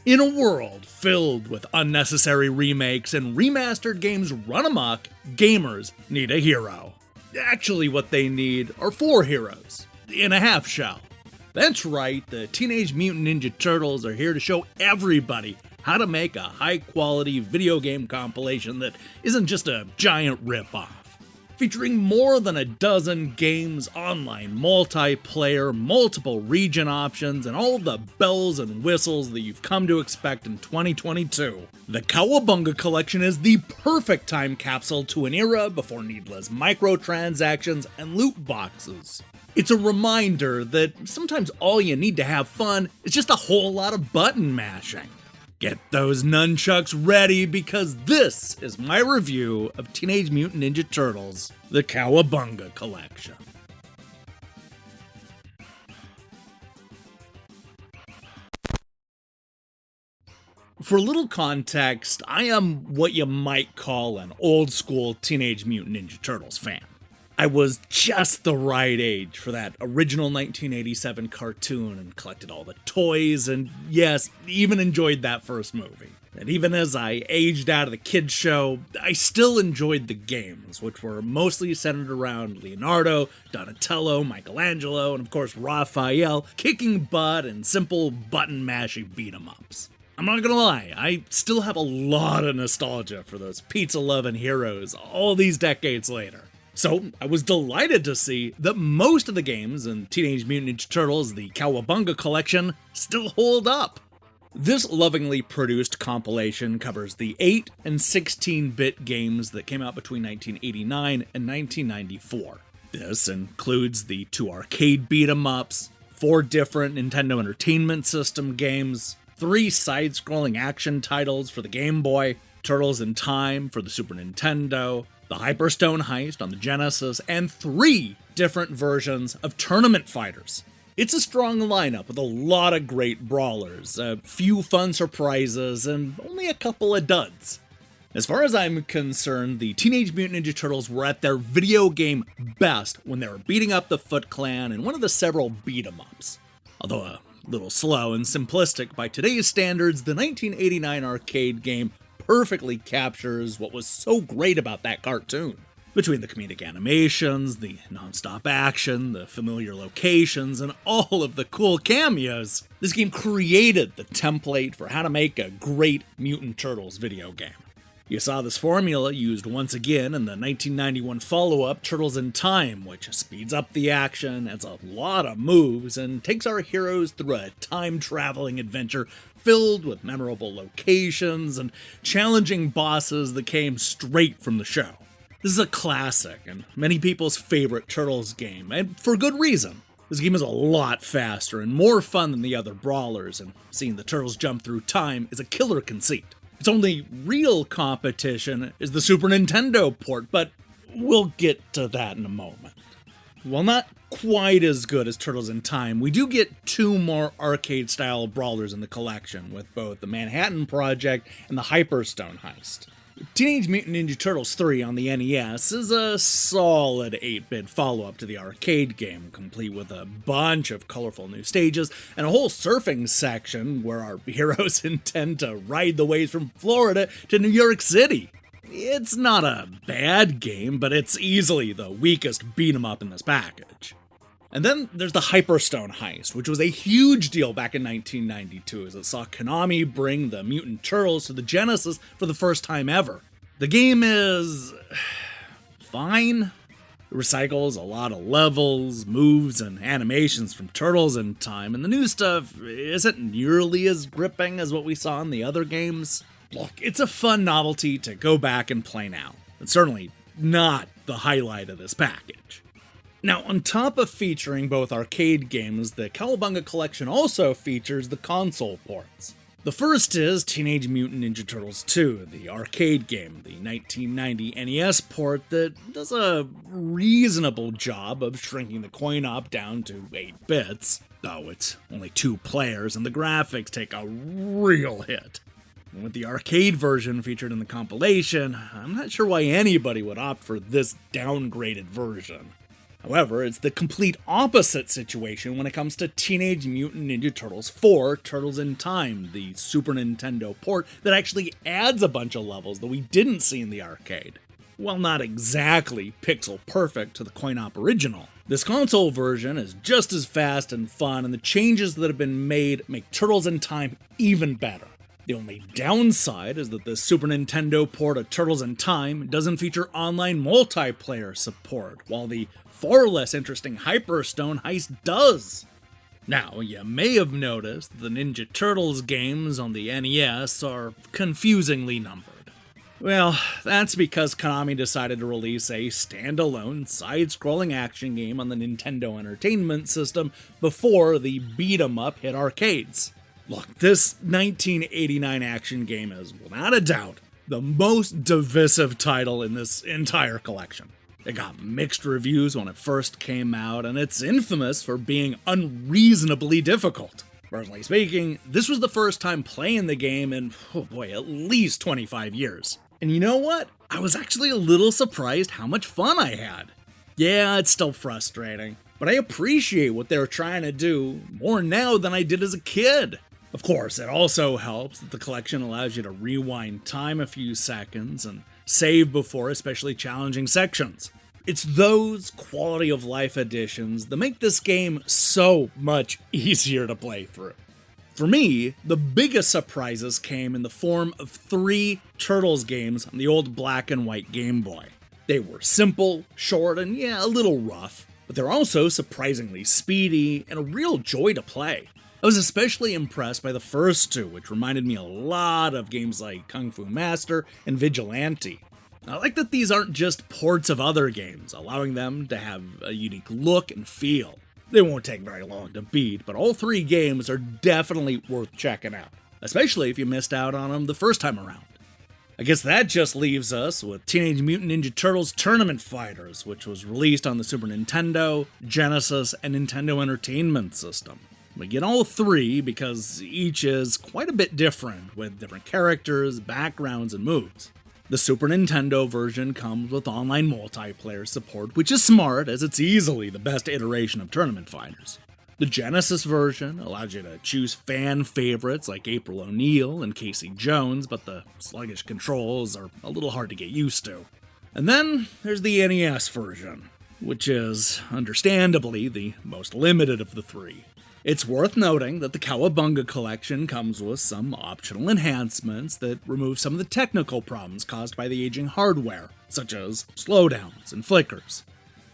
In a world filled with unnecessary remakes and remastered games run amok, gamers need a hero. Actually, what they need are 4 heroes in a half shell. That's right, the Teenage Mutant Ninja Turtles are here to show everybody how to make a high-quality video game compilation that isn't just a giant rip-off. Featuring more than a dozen games, online multiplayer, multiple region options, and all the bells and whistles that you've come to expect in 2022. The Cowabunga Collection is the perfect time capsule to an era before needless microtransactions and loot boxes. It's a reminder that sometimes all you need to have fun is just a whole lot of button mashing. Get those nunchucks ready because this is my review of Teenage Mutant Ninja Turtles, the Cowabunga Collection. For a little context, I am what you might call an old school Teenage Mutant Ninja Turtles fan. I was just the right age for that original 1987 cartoon and collected all the toys and, yes, even enjoyed that first movie. And even as I aged out of the kids' show, I still enjoyed the games, which were mostly centered around Leonardo, Donatello, Michelangelo, and of course Raphael, kicking butt and simple button-mashing beat-em-ups. I'm not gonna lie, I still have a lot of nostalgia for those pizza-loving heroes all these decades later. So, I was delighted to see that most of the games in Teenage Mutant Ninja Turtles, the Cowabunga Collection, still hold up. This lovingly produced compilation covers the 8 and 16-bit games that came out between 1989 and 1994. This includes the 2 arcade beat-em-ups, 4 different Nintendo Entertainment System games, 3 side-scrolling action titles for the Game Boy, Turtles in Time for the Super Nintendo, the Hyperstone Heist on the Genesis, and 3 different versions of Tournament Fighters. It's a strong lineup with a lot of great brawlers, a few fun surprises, and only a couple of duds. As far as I'm concerned, the Teenage Mutant Ninja Turtles were at their video game best when they were beating up the Foot Clan in one of the several beat-em-ups. Although a little slow and simplistic by today's standards, the 1989 arcade game perfectly captures what was so great about that cartoon. Between the comedic animations, the non-stop action, the familiar locations, and all of the cool cameos, this game created the template for how to make a great Mutant Turtles video game. You saw this formula used once again in the 1991 follow-up Turtles in Time, which speeds up the action, adds a lot of moves, and takes our heroes through a time-traveling adventure filled with memorable locations and challenging bosses that came straight from the show. This is a classic and many people's favorite Turtles game, and for good reason. This game is a lot faster and more fun than the other brawlers, and seeing the Turtles jump through time is a killer conceit. Its only real competition is the Super Nintendo port, but we'll get to that in a moment. While not quite as good as Turtles in Time, we do get 2 more arcade-style brawlers in the collection, with both the Manhattan Project and the Hyperstone Heist. Teenage Mutant Ninja Turtles 3 on the NES is a solid 8-bit follow-up to the arcade game, complete with a bunch of colorful new stages and a whole surfing section where our heroes intend to ride the waves from Florida to New York City. It's not a bad game, but it's easily the weakest beat-em-up in this package. And then there's the Hyperstone Heist, which was a huge deal back in 1992 as it saw Konami bring the Mutant Turtles to the Genesis for the first time ever. The game is fine. It recycles a lot of levels, moves, and animations from Turtles in Time, and the new stuff isn't nearly as gripping as what we saw in the other games. Look, it's a fun novelty to go back and play now. It's certainly not the highlight of this package. Now, on top of featuring both arcade games, the Cowabunga Collection also features the console ports. The first is Teenage Mutant Ninja Turtles 2, the arcade game, the 1990 NES port that does a reasonable job of shrinking the coin-op down to 8 bits, though it's only 2 players and the graphics take a real hit. And with the arcade version featured in the compilation, I'm not sure why anybody would opt for this downgraded version. However, it's the complete opposite situation when it comes to Teenage Mutant Ninja Turtles 4 Turtles in Time, the Super Nintendo port that actually adds a bunch of levels that we didn't see in the arcade. While not exactly pixel perfect to the coin-op original, this console version is just as fast and fun, and the changes that have been made make Turtles in Time even better. The only downside is that the Super Nintendo port of Turtles in Time doesn't feature online multiplayer support, while the far less interesting Hyperstone Heist does. Now, you may have noticed the Ninja Turtles games on the NES are confusingly numbered. Well, that's because Konami decided to release a standalone, side-scrolling action game on the Nintendo Entertainment System before the beat-em-up hit arcades. Look, this 1989 action game is, without a doubt, the most divisive title in this entire collection. It got mixed reviews when it first came out, and it's infamous for being unreasonably difficult. Personally speaking, this was the first time playing the game in, at least 25 years. And you know what? I was actually a little surprised how much fun I had. Yeah, it's still frustrating, but I appreciate what they were trying to do more now than I did as a kid. Of course, it also helps that the collection allows you to rewind time a few seconds and save before especially challenging sections. It's those quality of life additions that make this game so much easier to play through. For me, the biggest surprises came in the form of 3 Turtles games on the old black and white Game Boy. They were simple, short, and a little rough, but they're also surprisingly speedy and a real joy to play. I was especially impressed by the first 2, which reminded me a lot of games like Kung Fu Master and Vigilante. I like that these aren't just ports of other games, allowing them to have a unique look and feel. They won't take very long to beat, but all 3 games are definitely worth checking out, especially if you missed out on them the first time around. I guess that just leaves us with Teenage Mutant Ninja Turtles Tournament Fighters, which was released on the Super Nintendo, Genesis, and Nintendo Entertainment System. We get all 3 because each is quite a bit different, with different characters, backgrounds, and moves. The Super Nintendo version comes with online multiplayer support, which is smart as it's easily the best iteration of Tournament Fighters. The Genesis version allows you to choose fan favorites like April O'Neil and Casey Jones, but the sluggish controls are a little hard to get used to. And then there's the NES version, which is, understandably, the most limited of the 3. It's worth noting that the Cowabunga Collection comes with some optional enhancements that remove some of the technical problems caused by the aging hardware, such as slowdowns and flickers.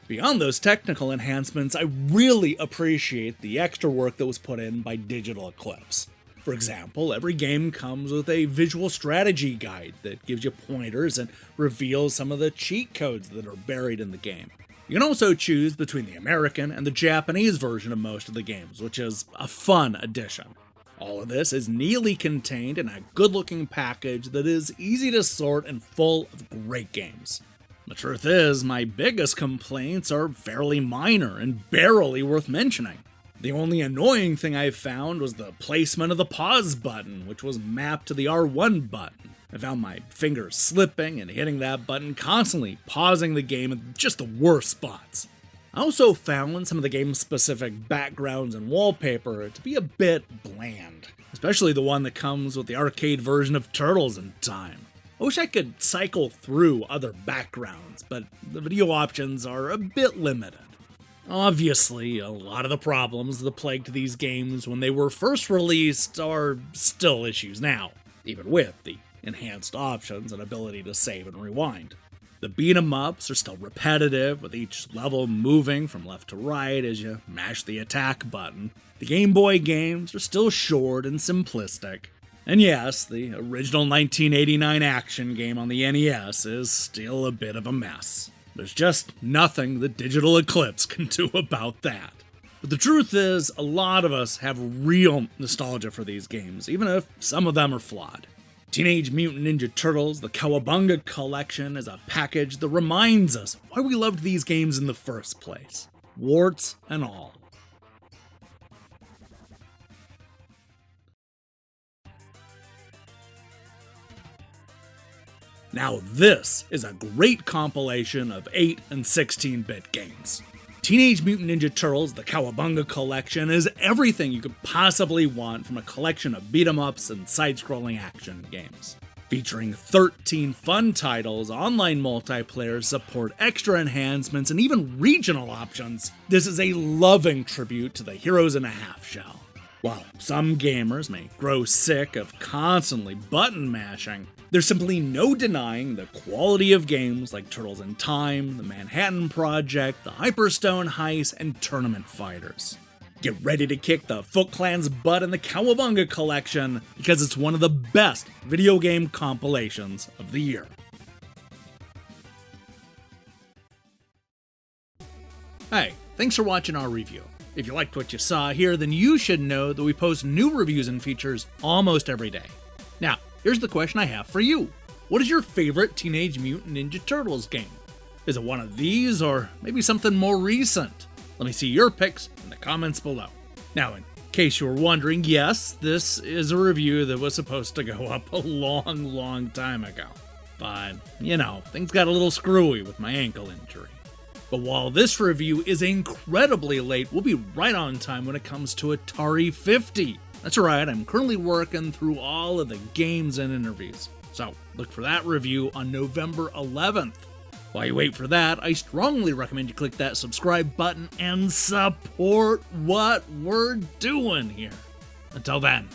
Beyond those technical enhancements, I really appreciate the extra work that was put in by Digital Eclipse. For example, every game comes with a visual strategy guide that gives you pointers and reveals some of the cheat codes that are buried in the game. You can also choose between the American and the Japanese version of most of the games, which is a fun addition. All of this is neatly contained in a good-looking package that is easy to sort and full of great games. The truth is, my biggest complaints are fairly minor and barely worth mentioning. The only annoying thing I found was the placement of the pause button, which was mapped to the R1 button. I found my fingers slipping and hitting that button constantly, pausing the game at just the worst spots. I also found some of the game's specific backgrounds and wallpaper to be a bit bland, especially the one that comes with the arcade version of Turtles in Time. I wish I could cycle through other backgrounds, but the video options are a bit limited. Obviously, a lot of the problems that plagued these games when they were first released are still issues now, even with the enhanced options and ability to save and rewind. The beat-em-ups are still repetitive, with each level moving from left to right as you mash the attack button. The Game Boy games are still short and simplistic. And yes, the original 1989 action game on the NES is still a bit of a mess. There's just nothing that Digital Eclipse can do about that. But the truth is, a lot of us have real nostalgia for these games, even if some of them are flawed. Teenage Mutant Ninja Turtles, the Cowabunga Collection, is a package that reminds us why we loved these games in the first place. Warts and all. Now this is a great compilation of 8 and 16-bit games. Teenage Mutant Ninja Turtles, the Cowabunga Collection, is everything you could possibly want from a collection of beat-em-ups and side-scrolling action games. Featuring 13 fun titles, online multiplayer, support extra enhancements, and even regional options, this is a loving tribute to the Heroes in a Half Shell. While some gamers may grow sick of constantly button mashing, there's simply no denying the quality of games like Turtles in Time, the Manhattan Project, the Hyperstone Heist, and Tournament Fighters. Get ready to kick the Foot Clan's butt in the Cowabunga Collection, because it's one of the best video game compilations of the year. Hey, thanks for watching our review. If you liked what you saw here, then you should know that we post new reviews and features almost every day. Now, here's the question I have for you. What is your favorite Teenage Mutant Ninja Turtles game? Is it one of these, or maybe something more recent? Let me see your picks in the comments below. Now, in case you were wondering, yes, this is a review that was supposed to go up a long time ago. But, you know, things got a little screwy with my ankle injury. But while this review is incredibly late, we'll be right on time when it comes to Atari 50. That's right, I'm currently working through all of the games and interviews. So, look for that review on November 11th. While you wait for that, I strongly recommend you click that subscribe button and support what we're doing here. Until then.